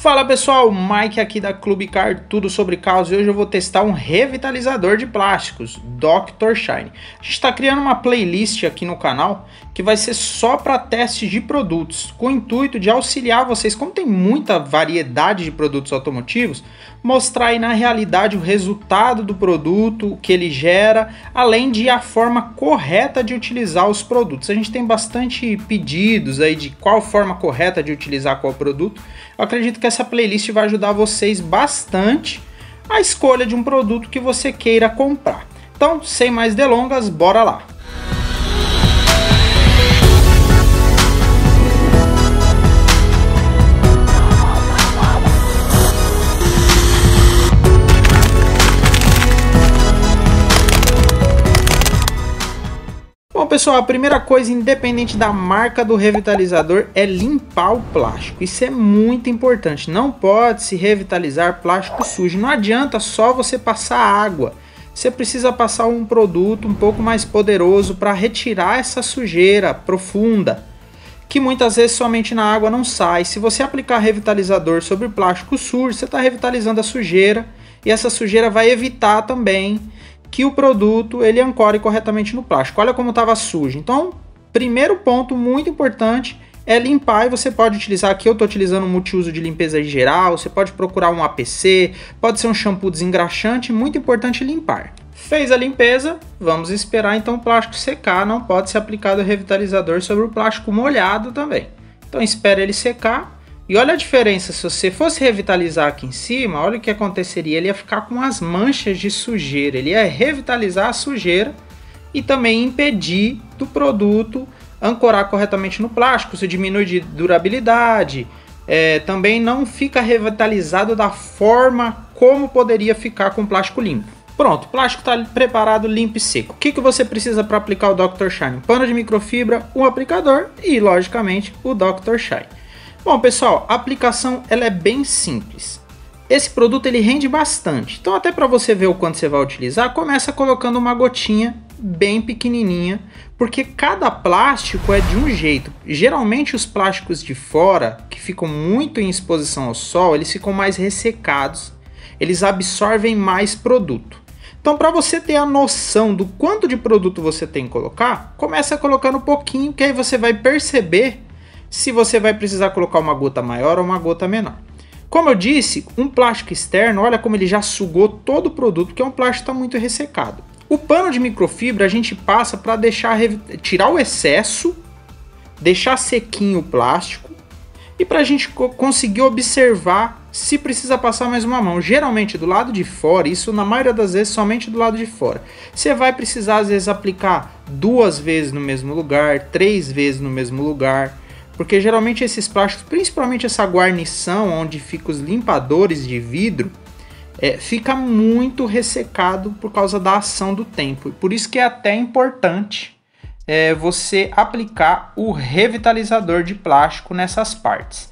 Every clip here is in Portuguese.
Fala pessoal, Mike aqui da Clube Car, tudo sobre carros, e hoje eu vou testar um revitalizador de plásticos, Dr. Shine. A gente está criando uma playlist aqui no canal que vai ser só para testes de produtos, com o intuito de auxiliar vocês, como tem muita variedade de produtos automotivos, mostrar aí na realidade o resultado do produto, o que ele gera, além de a forma correta de utilizar os produtos. A gente tem bastante pedidos aí de qual forma correta de utilizar qual produto. Eu acredito que essa playlist vai ajudar vocês bastante a escolha de um produto que você queira comprar. Então, sem mais delongas, bora lá! Bom pessoal, a primeira coisa, independente da marca do revitalizador, é limpar o plástico. Isso é muito importante. Não pode se revitalizar plástico sujo. Não adianta só você passar água. Você precisa passar um produto um pouco mais poderoso para retirar essa sujeira profunda, que muitas vezes somente na água não sai. Se você aplicar revitalizador sobre plástico sujo, você está revitalizando a sujeira, e essa sujeira vai evitar também que o produto ele ancore corretamente no plástico. Olha como estava sujo. Então, primeiro ponto muito importante é limpar, e você pode utilizar, aqui eu estou utilizando um multiuso de limpeza geral, você pode procurar um APC, pode ser um shampoo desengraxante, muito importante limpar. Fez a limpeza, vamos esperar então o plástico secar, não pode ser aplicado o revitalizador sobre o plástico molhado também. Então espera ele secar. E olha a diferença, se você fosse revitalizar aqui em cima, olha o que aconteceria, ele ia ficar com as manchas de sujeira, ele ia revitalizar a sujeira e também impedir do produto ancorar corretamente no plástico, isso diminui de durabilidade, também não fica revitalizado da forma como poderia ficar com plástico limpo. Pronto, o plástico está preparado, limpo e seco. O que você precisa para aplicar o Dr. Shine? Um pano de microfibra, um aplicador e, logicamente, o Dr. Shine. Bom pessoal, a aplicação ela é bem simples. Esse produto ele rende bastante, então até para você ver o quanto você vai utilizar, começa colocando uma gotinha bem pequenininha, porque cada plástico é de um jeito. Geralmente os plásticos de fora, que ficam muito em exposição ao sol, eles ficam mais ressecados, eles absorvem mais produto. Então, para você ter a noção do quanto de produto você tem que colocar, começa colocando um pouquinho, que aí você vai perceber se você vai precisar colocar uma gota maior ou uma gota menor. Como eu disse, um plástico externo, olha como ele já sugou todo o produto, porque é um plástico que está muito ressecado. O pano de microfibra a gente passa para tirar o excesso, deixar sequinho o plástico, e para a gente conseguir observar se precisa passar mais uma mão. Geralmente do lado de fora, isso na maioria das vezes somente do lado de fora. Você vai precisar às vezes aplicar 2 vezes no mesmo lugar, 3 vezes no mesmo lugar, porque geralmente esses plásticos, principalmente essa guarnição onde ficam os limpadores de vidro, fica muito ressecado por causa da ação do tempo. E por isso que é até importante você aplicar o revitalizador de plástico nessas partes.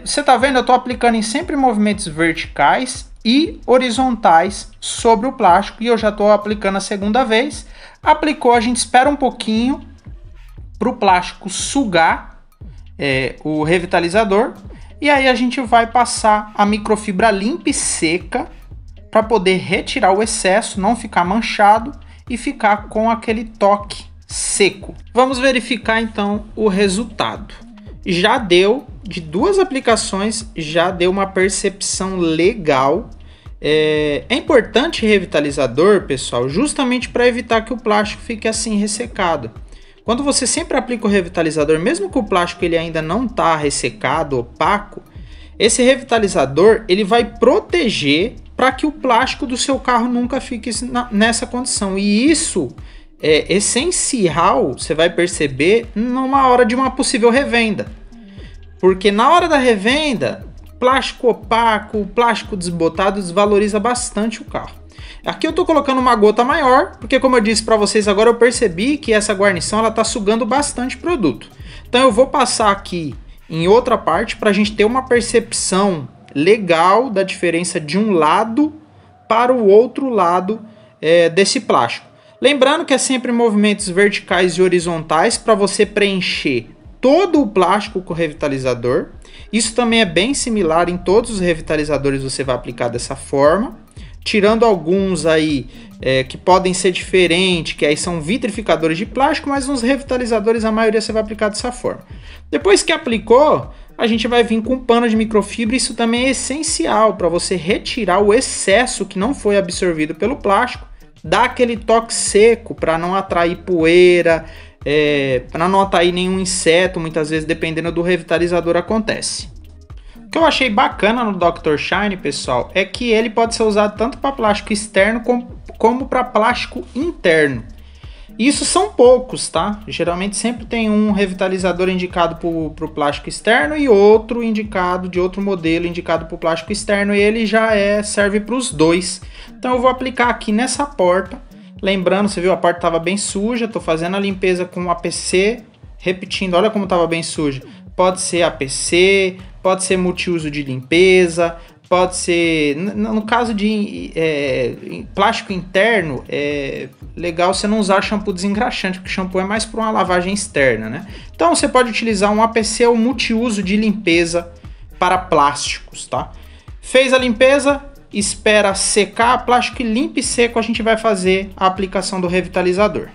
Você está vendo, eu estou aplicando em sempre movimentos verticais e horizontais sobre o plástico, e eu já estou aplicando a segunda vez. Aplicou, a gente espera um pouquinho para o plástico sugar o revitalizador, e aí a gente vai passar a microfibra limpa e seca para poder retirar o excesso, não ficar manchado e ficar com aquele toque seco. Vamos verificar então o resultado. Já deu, de 2 aplicações, já deu uma percepção legal. É importante revitalizador, pessoal, justamente para evitar que o plástico fique assim ressecado. Quando você sempre aplica o revitalizador, mesmo que o plástico ele ainda não está ressecado, opaco, esse revitalizador ele vai proteger para que o plástico do seu carro nunca fique nessa condição. E isso é essencial, você vai perceber, numa hora de uma possível revenda. Porque na hora da revenda, plástico opaco, plástico desbotado desvaloriza bastante o carro. Aqui eu estou colocando uma gota maior, porque como eu disse para vocês agora, eu percebi que essa guarnição está sugando bastante produto. Então eu vou passar aqui em outra parte para a gente ter uma percepção legal da diferença de um lado para o outro lado desse plástico. Lembrando que é sempre movimentos verticais e horizontais para você preencher todo o plástico com revitalizador. Isso também é bem similar em todos os revitalizadores, você vai aplicar dessa forma. Tirando alguns aí que podem ser diferentes, que aí são vitrificadores de plástico, mas nos revitalizadores a maioria você vai aplicar dessa forma. Depois que aplicou, a gente vai vir com um pano de microfibra. Isso também é essencial para você retirar o excesso que não foi absorvido pelo plástico, dar aquele toque seco para não atrair poeira, para não atrair nenhum inseto, muitas vezes dependendo do revitalizador acontece. O que eu achei bacana no Dr. Shine, pessoal, é que ele pode ser usado tanto para plástico externo como para plástico interno. Isso são poucos, tá? Geralmente sempre tem um revitalizador indicado para o plástico externo e outro indicado de outro modelo indicado para o plástico externo, e ele já serve para os dois. Então eu vou aplicar aqui nessa porta. Lembrando, você viu, a porta estava bem suja, estou fazendo a limpeza com APC, repetindo, olha como estava bem suja. Pode ser APC, pode ser multiuso de limpeza, pode ser, no caso de plástico interno, é legal você não usar shampoo desengraxante, porque shampoo é mais para uma lavagem externa, né? Então você pode utilizar um APC ou multiuso de limpeza para plásticos, tá? Fez a limpeza, espera secar, plástico limpo e seco, a gente vai fazer a aplicação do revitalizador.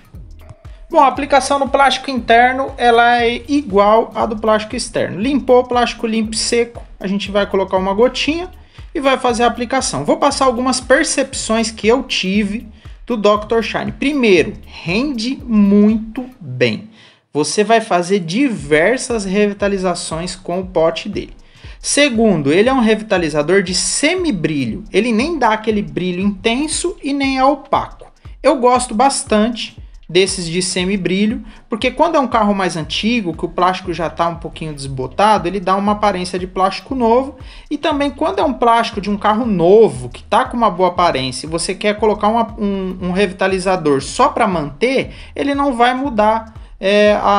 Bom, a aplicação no plástico interno ela é igual à do plástico externo. Limpou o plástico limpo e seco, a gente vai colocar uma gotinha e vai fazer a aplicação. Vou passar algumas percepções que eu tive do Dr. Shine. Primeiro, rende muito bem. Você vai fazer diversas revitalizações com o pote dele. Segundo, ele é um revitalizador de semibrilho. Ele nem dá aquele brilho intenso e nem é opaco. Eu gosto bastante desses de semibrilho, porque quando é um carro mais antigo, que o plástico já está um pouquinho desbotado, ele dá uma aparência de plástico novo. E também quando é um plástico de um carro novo, que está com uma boa aparência, e você quer colocar um revitalizador só para manter, ele não vai mudar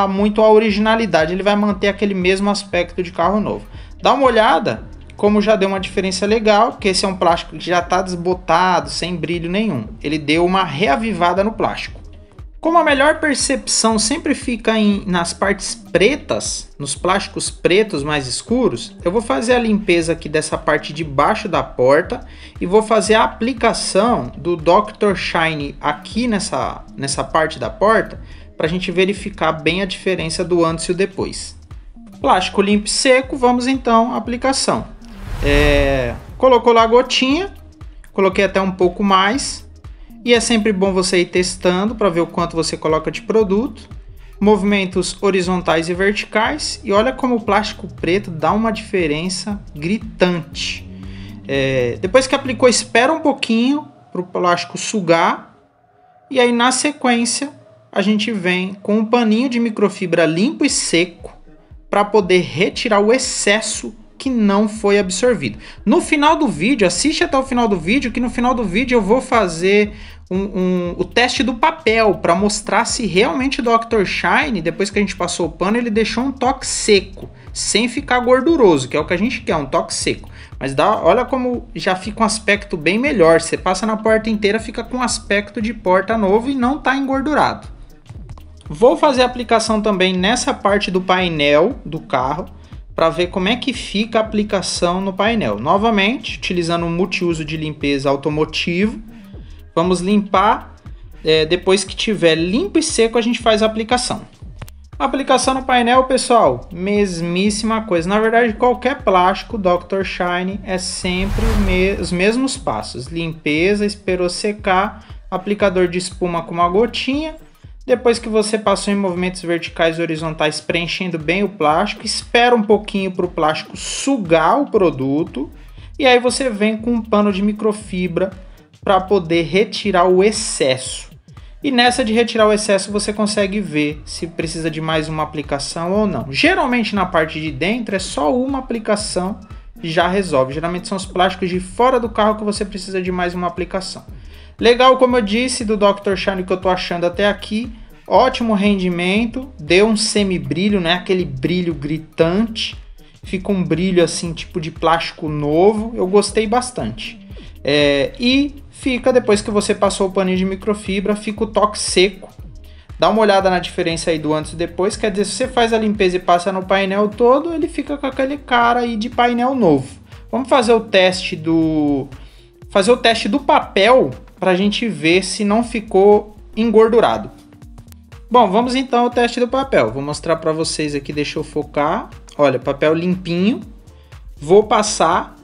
muito a originalidade, ele vai manter aquele mesmo aspecto de carro novo. Dá uma olhada, como já deu uma diferença legal, porque esse é um plástico que já está desbotado, sem brilho nenhum. Ele deu uma reavivada no plástico. Como a melhor percepção sempre fica nas partes pretas, nos plásticos pretos mais escuros, eu vou fazer a limpeza aqui dessa parte de baixo da porta e vou fazer a aplicação do Dr. Shine aqui nessa parte da porta, para a gente verificar bem a diferença do antes e o depois. Plástico limpo e seco, vamos então à aplicação. Colocou lá a gotinha, coloquei até um pouco mais. E é sempre bom você ir testando para ver o quanto você coloca de produto. Movimentos horizontais e verticais. E olha como o plástico preto dá uma diferença gritante. Depois que aplicou, espera um pouquinho para o plástico sugar. E aí na sequência a gente vem com um paninho de microfibra limpo e seco para poder retirar o excesso que não foi absorvido. No final do vídeo, assiste até o final do vídeo, que no final do vídeo eu vou fazer o teste do papel para mostrar se realmente o Dr. Shine, depois que a gente passou o pano, ele deixou um toque seco, sem ficar gorduroso, que é o que a gente quer, um toque seco. Mas olha como já fica um aspecto bem melhor. Você passa na porta inteira, fica com um aspecto de porta novo e não está engordurado. Vou fazer a aplicação também nessa parte do painel do carro, para ver como é que fica a aplicação no painel. Novamente, utilizando um multiuso de limpeza automotivo, vamos limpar. Depois que tiver limpo e seco, a gente faz a aplicação. A aplicação no painel, pessoal, mesmíssima coisa. Na verdade, qualquer plástico Dr. Shine é sempre os mesmos passos. Limpeza, esperou secar, aplicador de espuma com uma gotinha. Depois que você passou em movimentos verticais e horizontais, preenchendo bem o plástico, espera um pouquinho para o plástico sugar o produto. E aí você vem com um pano de microfibra para poder retirar o excesso. E nessa de retirar o excesso você consegue ver se precisa de mais uma aplicação ou não. Geralmente na parte de dentro é só uma aplicação e já resolve. Geralmente são os plásticos de fora do carro que você precisa de mais uma aplicação. Legal, como eu disse, do Dr. Shine que eu tô achando até aqui. Ótimo rendimento, deu um semibrilho, né? Aquele brilho gritante. Fica um brilho assim, tipo de plástico novo. Eu gostei bastante. E fica, depois que você passou o paninho de microfibra, fica o toque seco. Dá uma olhada na diferença aí do antes e depois, quer dizer, se você faz a limpeza e passa no painel todo, ele fica com aquele cara aí de painel novo. Vamos fazer o teste do papel para a gente ver se não ficou engordurado. Bom, vamos então ao teste do papel. Vou mostrar para vocês aqui, deixa eu focar. Olha, papel limpinho. Vou passar.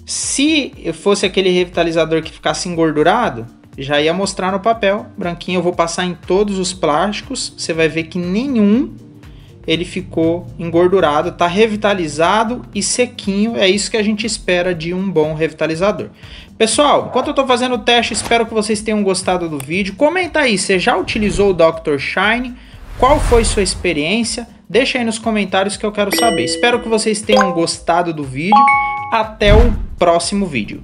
Se fosse aquele revitalizador que ficasse engordurado, já ia mostrar no papel. Branquinho eu vou passar em todos os plásticos. Você vai ver que nenhum ele ficou engordurado. Tá revitalizado e sequinho. É isso que a gente espera de um bom revitalizador. Pessoal, enquanto eu estou fazendo o teste, espero que vocês tenham gostado do vídeo. Comenta aí, você já utilizou o Dr. Shine? Qual foi sua experiência? Deixa aí nos comentários que eu quero saber. Espero que vocês tenham gostado do vídeo. Até o próximo vídeo.